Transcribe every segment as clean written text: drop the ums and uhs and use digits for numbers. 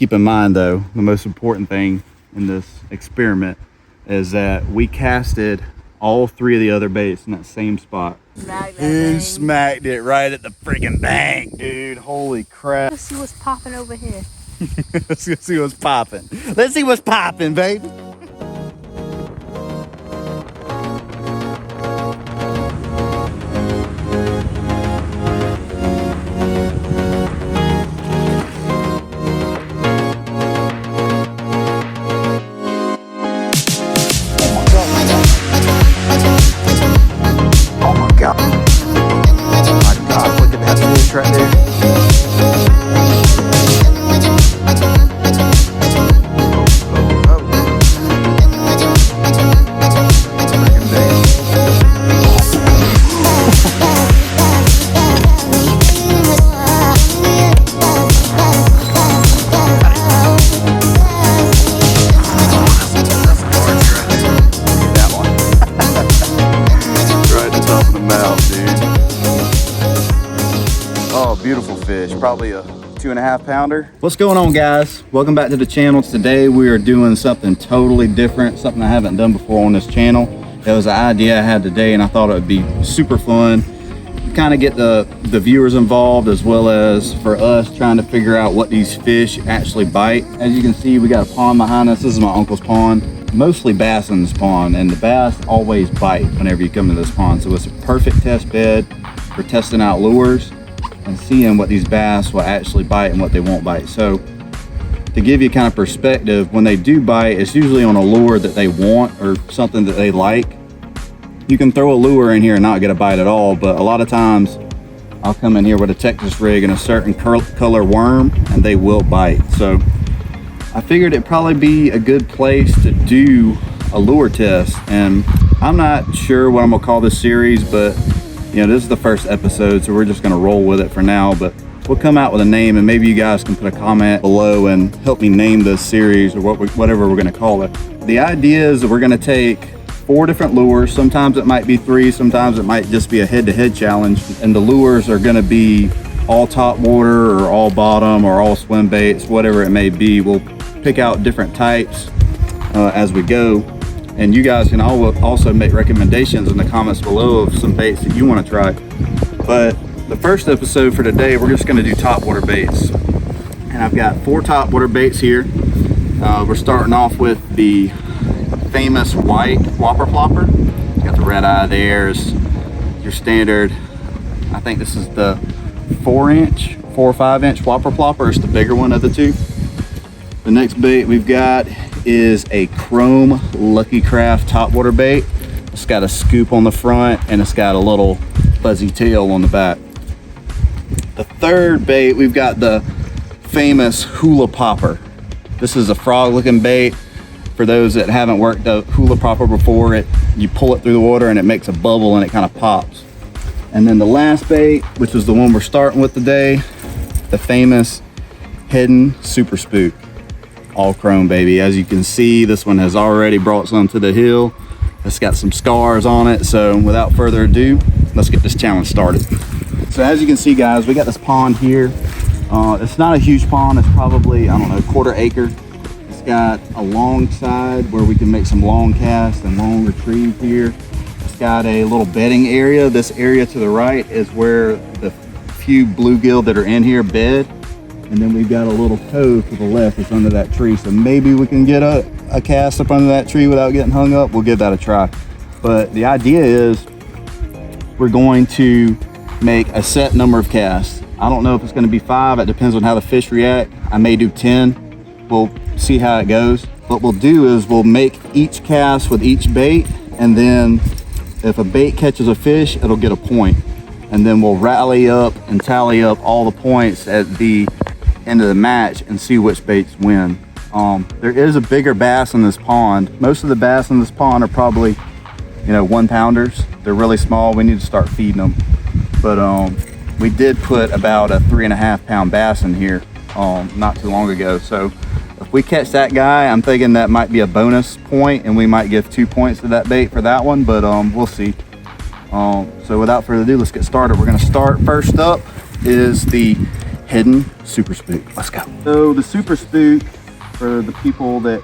Keep in mind though, the most important thing in this experiment is that we casted all 3 of the other baits in that same spot. And smacked it right at the freaking bank, dude. Holy crap. Let's see what's popping over here. Let's see what's popping. Let's see what's popping, baby. Right there. Beautiful fish, probably a 2.5 pounder. What's going on, guys? Welcome back to the channel. Today we are doing something totally different, something I haven't done before on this channel. It was an idea I had today and I thought it would be super fun. Kind of get the viewers involved, as well as for us trying to figure out what these fish actually bite. As you can see, we got a pond behind us. This is my uncle's pond. Mostly bass in this pond, and the bass always bite whenever you come to this pond. So it's a perfect test bed for testing out lures and seeing what these bass will actually bite and what they won't bite. So to give you kind of perspective, when they do bite, it's usually on a lure that they want or something that they like. You can throw a lure in here and not get a bite at all, but a lot of times I'll come in here with a Texas rig and a certain color worm and they will bite. So I figured it'd probably be a good place to do a lure test, and I'm not sure what I'm gonna call this series, but you know, this is the first episode, so we're just gonna roll with it for now, but we'll come out with a name and maybe you guys can put a comment below and help me name this series or whatever we're gonna call it. The idea is that we're gonna take 4 different lures. Sometimes it might be 3, sometimes it might just be a head-to-head challenge, and the lures are gonna be all top water or all bottom or all swim baits, whatever it may be. We'll pick out different types as we go. And you guys can also make recommendations in the comments below of some baits that you want to try. But the first episode for today, we're just going to do topwater baits. And I've got 4 topwater baits here. We're starting off with the famous white Whopper Plopper. Got the red eye there. Is your standard, I think this is the 4 or 5 inch Whopper Plopper. It's the bigger one of the 2. The next bait we've got is a chrome Lucky Craft topwater bait. It's got a scoop on the front and it's got a little fuzzy tail on the back. The third bait, we've got the famous Hula Popper. This is a frog looking bait. For those that haven't worked a Hula Popper before, you pull it through the water and it makes a bubble and it kind of pops. And then the last bait, which is the one we're starting with today, the famous Hidden Super Spook. All chrome, baby. As you can see, this one has already brought some to the hill. It's got some scars on it. So without further ado, let's get this challenge started. So as you can see, guys, we got this pond here. It's not a huge pond. It's probably, I don't know, 1/4 acre. It's got a long side where we can make some long casts and long retrieve here. It's got a little bedding area. This area to the right is where the few bluegill that are in here bed. And then we've got a little cove to the left that's under that tree. So maybe we can get a cast up under that tree without getting hung up. We'll give that a try. But the idea is we're going to make a set number of casts. I don't know if it's going to be 5. It depends on how the fish react. I may do 10. We'll see how it goes. What we'll do is we'll make each cast with each bait. And then if a bait catches a fish, it'll get a point. And then we'll rally up and tally up all the points at the end of the match and see which baits win. There is a bigger bass in this pond. Most of the bass in this pond are probably, you know, 1 pounders. They're really small. We need to start feeding them. But we did put about a 3.5 pound bass in here not too long ago. So if we catch that guy, I'm thinking that might be a bonus point and we might give 2 points to that bait for that one, but we'll see. So without further ado, let's get started. We're gonna start, first up is the hidden super spook. Let's go. So the super spook, for the people that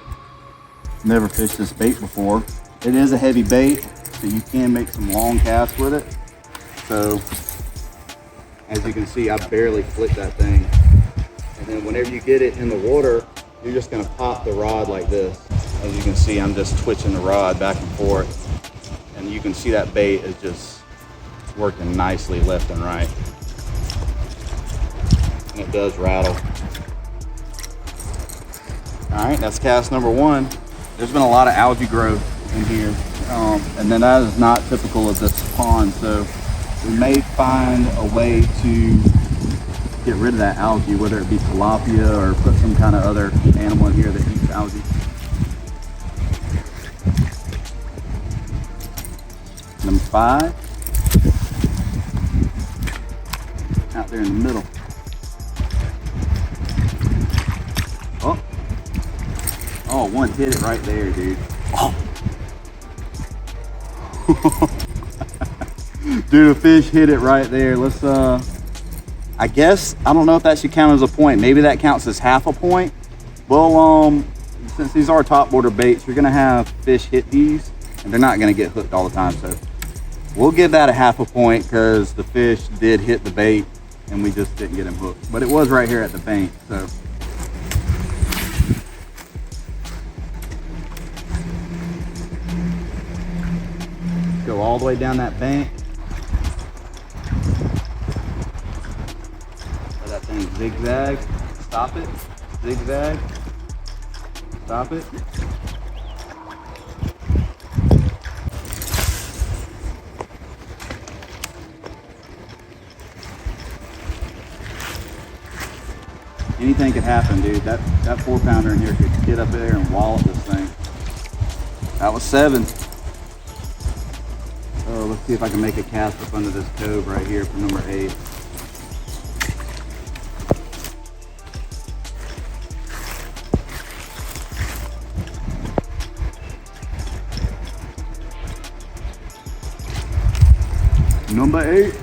never fished this bait before, it is a heavy bait, so you can make some long casts with it. So as you can see, I barely flick that thing. And then whenever you get it in the water, you're just gonna pop the rod like this. As you can see, I'm just twitching the rod back and forth. And you can see that bait is just working nicely left and right. And it does rattle. All right, that's cast number one. There's been a lot of algae growth in here. And then that is not typical of this pond. So we may find a way to get rid of that algae, whether it be tilapia or put some kind of other animal in here that eats algae. Number 5. Out there in the middle. Oh, one hit it right there, dude. Oh. Dude, a fish hit it right there. Let's, I guess, I don't know if that should count as a point. Maybe that counts as half a point. Well, since these are top border baits, you're gonna have fish hit these and they're not gonna get hooked all the time. So we'll give that a half a point because the fish did hit the bait and we just didn't get him hooked. But it was right here at the bank, so. Go all the way down that bank. Let that thing zigzag. Stop it. Zigzag. Stop it. Anything could happen, dude. That 4-pounder in here could get up there and wallop this thing. That was 7. Oh, let's see if I can make a cast up under this cove right here for number 8. Number 8.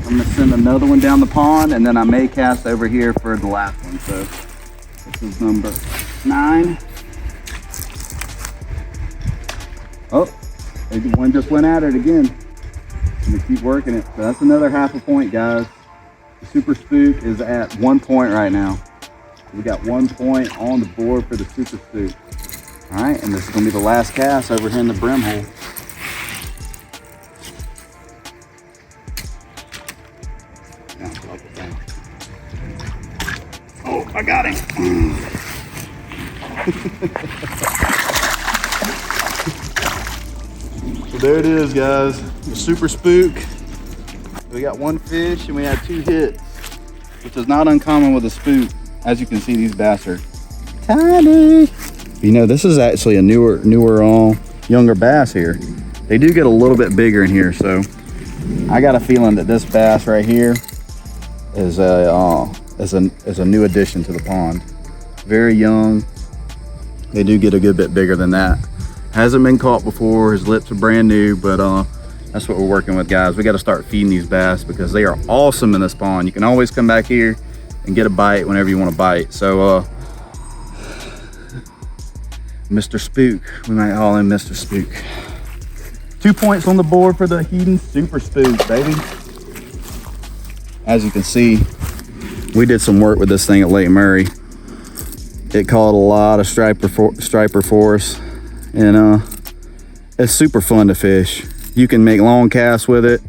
I'm gonna send another one down the pond and then I may cast over here for the last one. So this is number 9. Oh, maybe one just went at it again. I'm gonna keep working it. So that's another half a point, guys. The super spook is at 1 point right now. We got 1 point on the board for the super spook. All right, and this is gonna be the last cast over here in the brim hole. Oh, I got him. So there it is, guys. The super spook. We got 1 fish and we had 2 hits, which is not uncommon with a spook. As you can see, these bass are tiny. You know, this is actually a newer, younger bass here. They do get a little bit bigger in here, so I got a feeling that this bass right here is a new addition to the pond. Very young. They do get a good bit bigger than that. Hasn't been caught before. His lips are brand new, but that's what we're working with, guys. We got to start feeding these bass because they are awesome in this pond. You can always come back here and get a bite whenever you want to bite. So Mr. Spook, we might call him Mr. Spook. 2 points on the board for the Heaton Super Spook, baby. As you can see, we did some work with this thing at Lake Murray. It caught a lot of striper for us, and it's super fun to fish. You can make long casts with it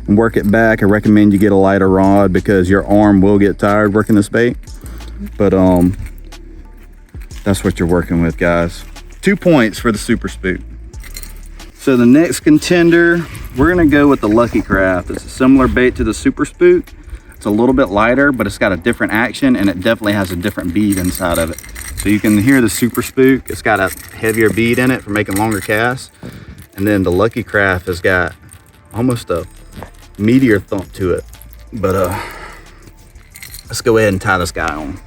and work it back. I recommend you get a lighter rod because your arm will get tired working this bait, but that's what you're working with, guys. 2 points for the Super Spook. So the next contender, we're gonna go with the Lucky Craft. It's a similar bait to the Super Spook. It's a little bit lighter, but it's got a different action and it definitely has a different bead inside of it. So you can hear the Super Spook. It's got a heavier bead in it for making longer casts. And then the Lucky Craft has got almost a meteor thump to it. But let's go ahead and tie this guy on.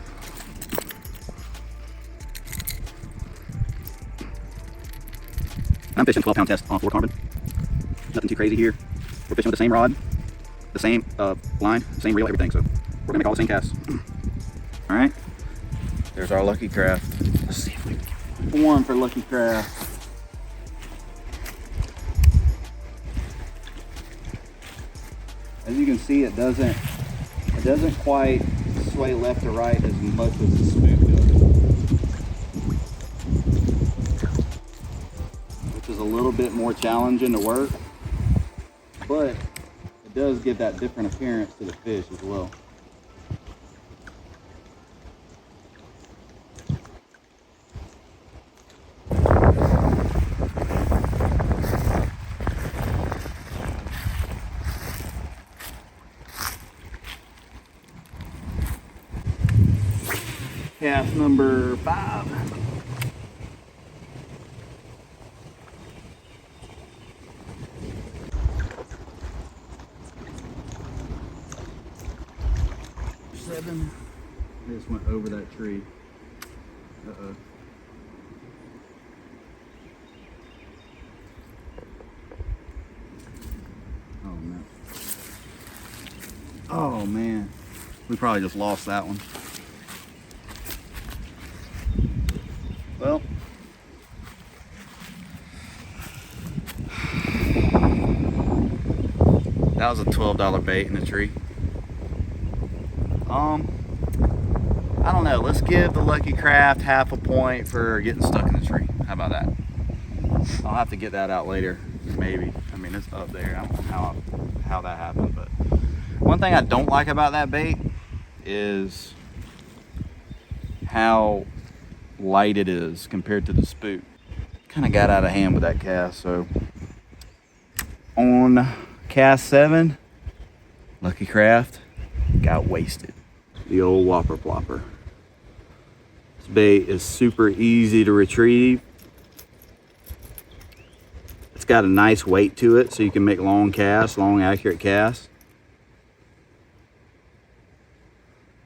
I'm fishing 12-pound test on fluorocarbon. Nothing too crazy here. We're fishing with the same rod. the same line, same reel, everything. So we're gonna make all the same casts. All right, there's our Lucky Craft. Let's see if we can get one for Lucky Craft. As you can see, it doesn't quite sway left or right as much as the Spook does, which is a little bit more challenging to work, but it does give that different appearance to the fish as well. Cast number 5. Seven. I just went over that tree. Uh-oh. Oh man. Oh man. We probably just lost that one. Well, that was a $12 bait in the tree. I don't know. Let's give the Lucky Craft half a point for getting stuck in the tree. How about that? I'll have to get that out later, maybe. I mean, it's up there. I don't know how that happened, but one thing I don't like about that bait is how light it is compared to the Spook. Kind of got out of hand with that cast. So on cast 7, Lucky Craft got wasted. The old Whopper Plopper. This bait is super easy to retrieve. It's got a nice weight to it, so you can make long casts, long accurate casts.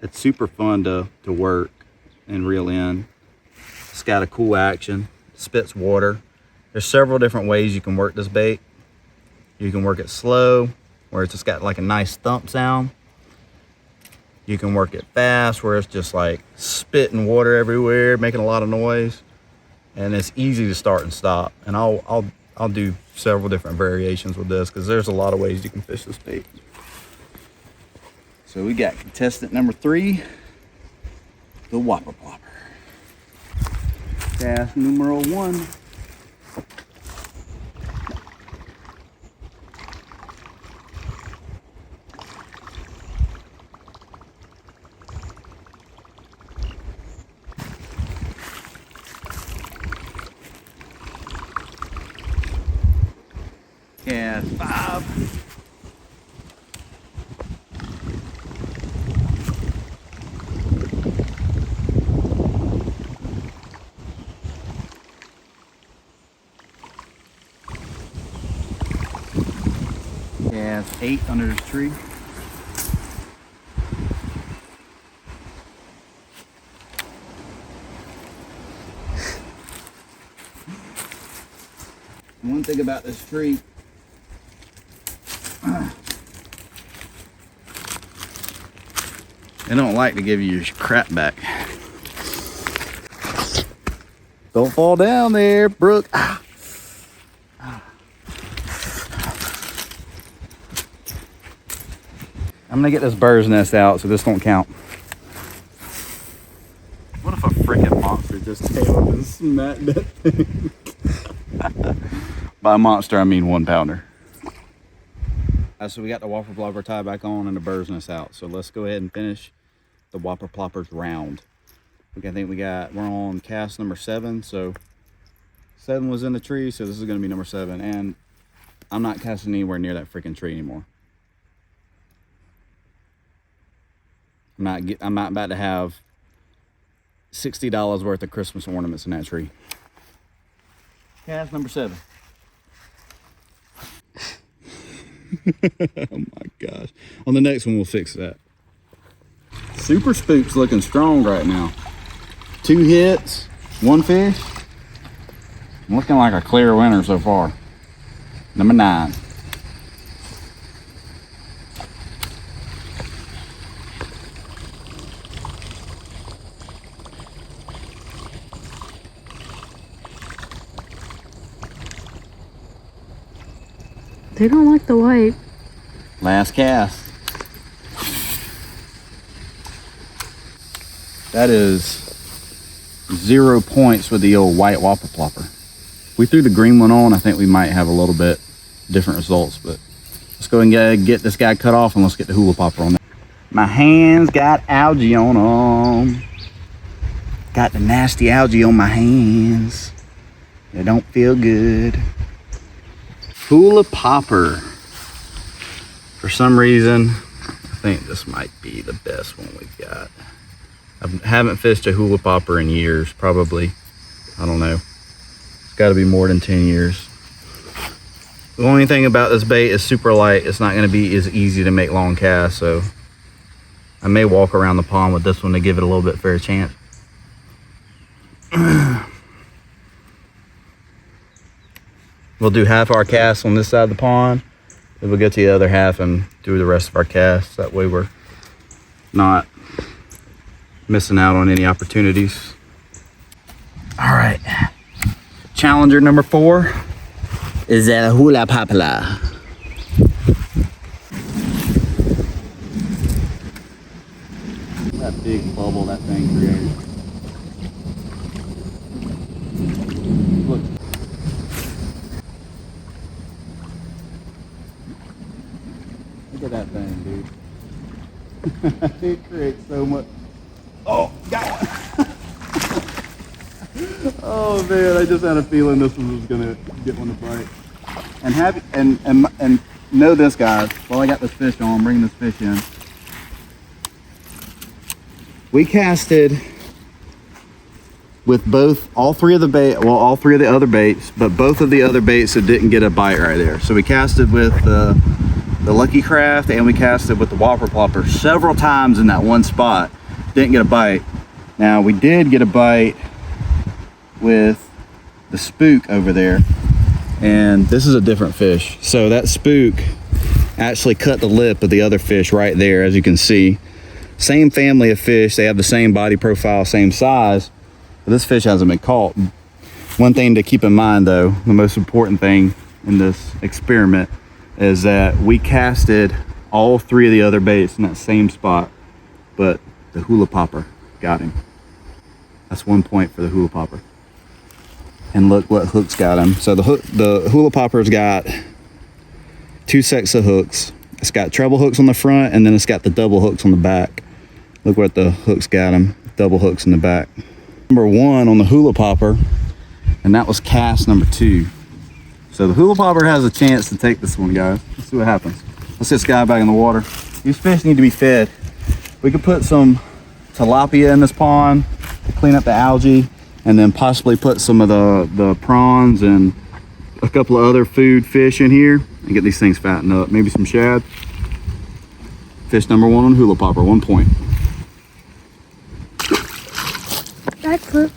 It's super fun to work and reel in. It's got a cool action, spits water. There's several different ways you can work this bait. You can work it slow, where it's just got like a nice thump sound. You can work it fast, where it's just like spitting water everywhere, making a lot of noise. And it's easy to start and stop. And I'll do several different variations with this because there's a lot of ways you can fish this bait. So we got contestant number 3, the Whopper Plopper. Cast numero 1. Cast 5. Cast 8 under this tree. One thing about this tree, they don't like to give you your crap back. Don't fall down there, Brooke. I'm gonna get this bird's nest out, so this don't count. What if a freaking monster just tailed and smacked that thing? By monster, I mean 1 pounder. So we got the Whopper Plopper tie back on and the bird's nest out. So let's go ahead and finish the Whopper Ploppers round. I think we're on cast number 7. So 7 was in the tree, so this is gonna be number 7. And I'm not casting anywhere near that freaking tree anymore. I'm not about to have $60 worth of Christmas ornaments in that tree. Cast number 7. Oh my gosh. On the next one, we'll fix that. Super Spook's looking strong right now. 2 hits, 1 fish. Looking like a clear winner so far. Number 9. They don't like the white. Last cast. That is 0 points with the old white Whopper Plopper. We threw the green one on. I think we might have a little bit different results, but let's go and get this guy cut off and let's get the Hula Popper on there. My hands got algae on them. Got the nasty algae on my hands. They don't feel good. Hula Popper. For some reason, I think this might be the best one we've got. I haven't fished a Hula Popper in years, probably. I don't know. It's got to be more than 10 years. The only thing about this bait is super light. It's not going to be as easy to make long casts, so I may walk around the pond with this one to give it a little bit fair chance. We'll do half our casts on this side of the pond. Then we'll get to the other half and do the rest of our casts. That way we're not missing out on any opportunities. All right. Challenger number 4 is a Hula Popper. That big bubble that thing created. Look. Look at that thing, dude. It creates so much. Oh, got one. Oh man, I just had a feeling this one was gonna get one to bite. And know this, guys. While I got this fish on, bringing this fish in. We casted with all three of the other baits, but both of the other baits that didn't get a bite right there. So we casted with the Lucky Craft and we casted with the Whopper Plopper several times in that one spot. Didn't get a bite. Now we did get a bite with the Spook over there, and this is a different fish. So that Spook actually cut the lip of the other fish right there, as you can see. Same family of fish, they have the same body profile, same size, but this fish hasn't been caught. One thing to keep in mind though, the most important thing in this experiment is that we casted all 3 of the other baits in that same spot, but the Hula Popper got him. That's 1 point for the Hula Popper. And look what hooks got him. So the Hula Popper's got 2 sets of hooks. It's got treble hooks on the front, and then it's got the double hooks on the back. Look what the hooks got him. Double hooks in the back. Number 1 on the Hula Popper, and that was cast number 2. So the Hula Popper has a chance to take this one, guys. Let's see what happens. Let's get this guy back in the water. These fish need to be fed. We could put some tilapia in this pond to clean up the algae, and then possibly put some of the prawns and a couple of other food fish in here and get these things fattened up. Maybe some shad. Fish number 1 on Hula Popper, 1 point. Backflip.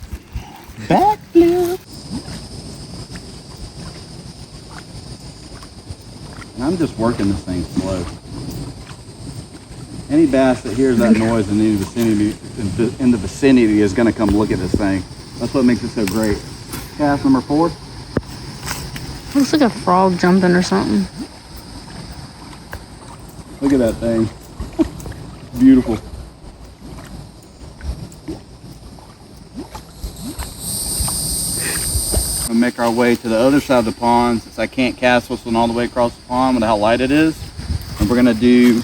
Backflip. And I'm just working this thing slow. Any bass that hears that noise in the vicinity is going to come look at this thing. That's what makes it so great. Cast number 4. Looks like a frog jumping or something. Look at that thing. Beautiful. We'll make our way to the other side of the pond, since I can't cast this one all the way across the pond with how light it is. And we're gonna do,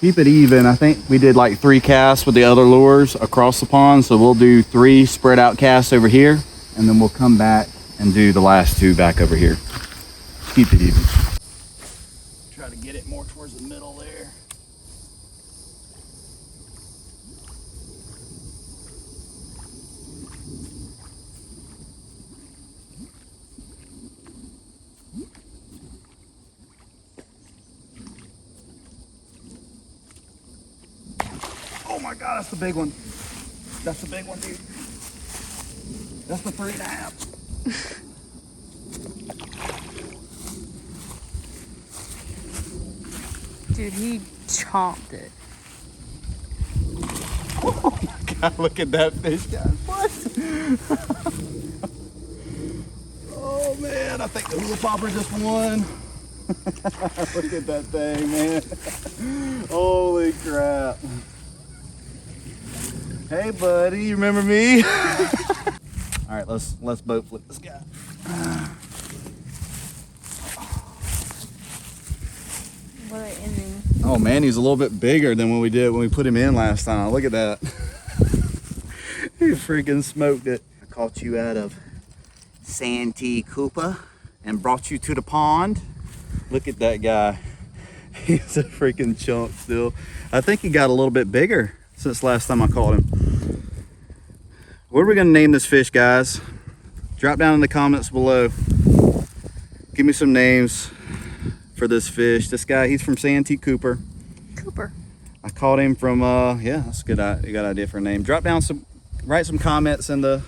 keep it even, I think we did like 3 casts with the other lures across the pond. So we'll do 3 spread out casts over here, and then we'll come back and do the last 2 back over here. Keep it even. Try to get it more towards the middle there. Oh my God, that's the big one. That's the big one, dude. That's the 3.5. Dude, he chomped it. Oh my God, look at that fish, guys. What? Oh man, I think the Hula Popper just won. Look at that thing, man. Holy crap. Hey buddy, you remember me? All right, let's boat flip this guy. What are they ending? Oh man, he's a little bit bigger than when we put him in last time. Look at that. He freaking smoked it. I caught you out of Santee Cooper and brought you to the pond. Look at that guy. He's a freaking chunk still. I think he got a little bit bigger since last time I caught him. What are we gonna name this fish, guys? Drop down in the comments below. Give me some names for this fish. This guy, he's from Santee Cooper. Cooper. I caught him from yeah, that's a good idea for a name. Drop down write some comments in the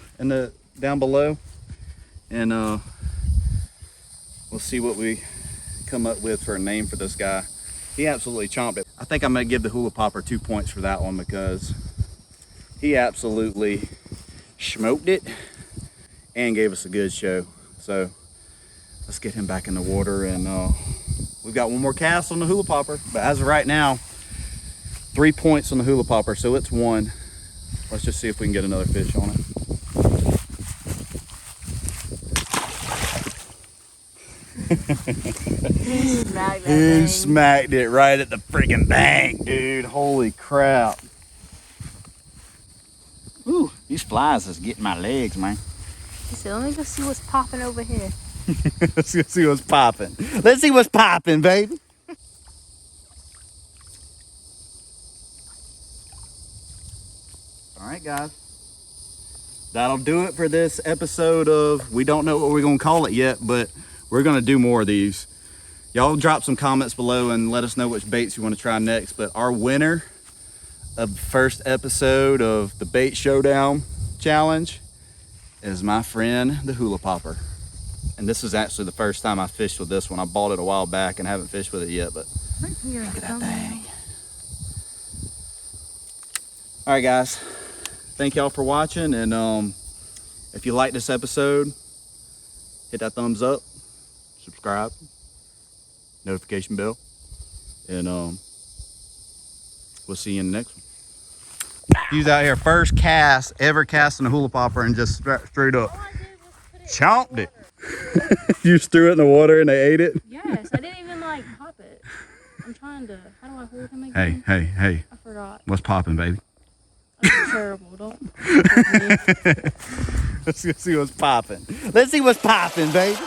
down below, and we'll see what we come up with for a name for this guy. He absolutely chomped it. I think I'm gonna give the Hula Popper 2 points for that one because he absolutely smoked it and gave us a good show. So let's get him back in the water, and we've got one more cast on the Hula Popper, but as of right now, 3 points on the Hula Popper, so it's 1. Let's just see if we can get another fish on it. He smacked it right at the freaking bank, dude. Holy crap. Ooh, these flies is getting my legs, man. He said, let me go see what's popping over here. Let's go see what's popping. Let's see what's popping, baby. All right, guys. That'll do it for this episode of, we don't know what we're gonna call it yet, but we're gonna do more of these. Y'all drop some comments below and let us know which baits you want to try next. But our winner of the first episode of the Bait Showdown Challenge is my friend, the Hula Popper. And this is actually the first time I fished with this one. I bought it a while back and haven't fished with it yet, but look at that thing. All right, guys. Thank y'all for watching, and if you like this episode, hit that thumbs up, subscribe, notification bell, and we'll see you in the next one. He's out here, first cast ever casting a Hula Popper, and just straight up chomped it. You just threw it in the water and they ate it? Yes, I didn't even like pop it. I'm trying to, how do I hold him again? Hey. I forgot. What's popping, baby? That's terrible, don't. Let's go see what's popping. Let's see what's popping, baby.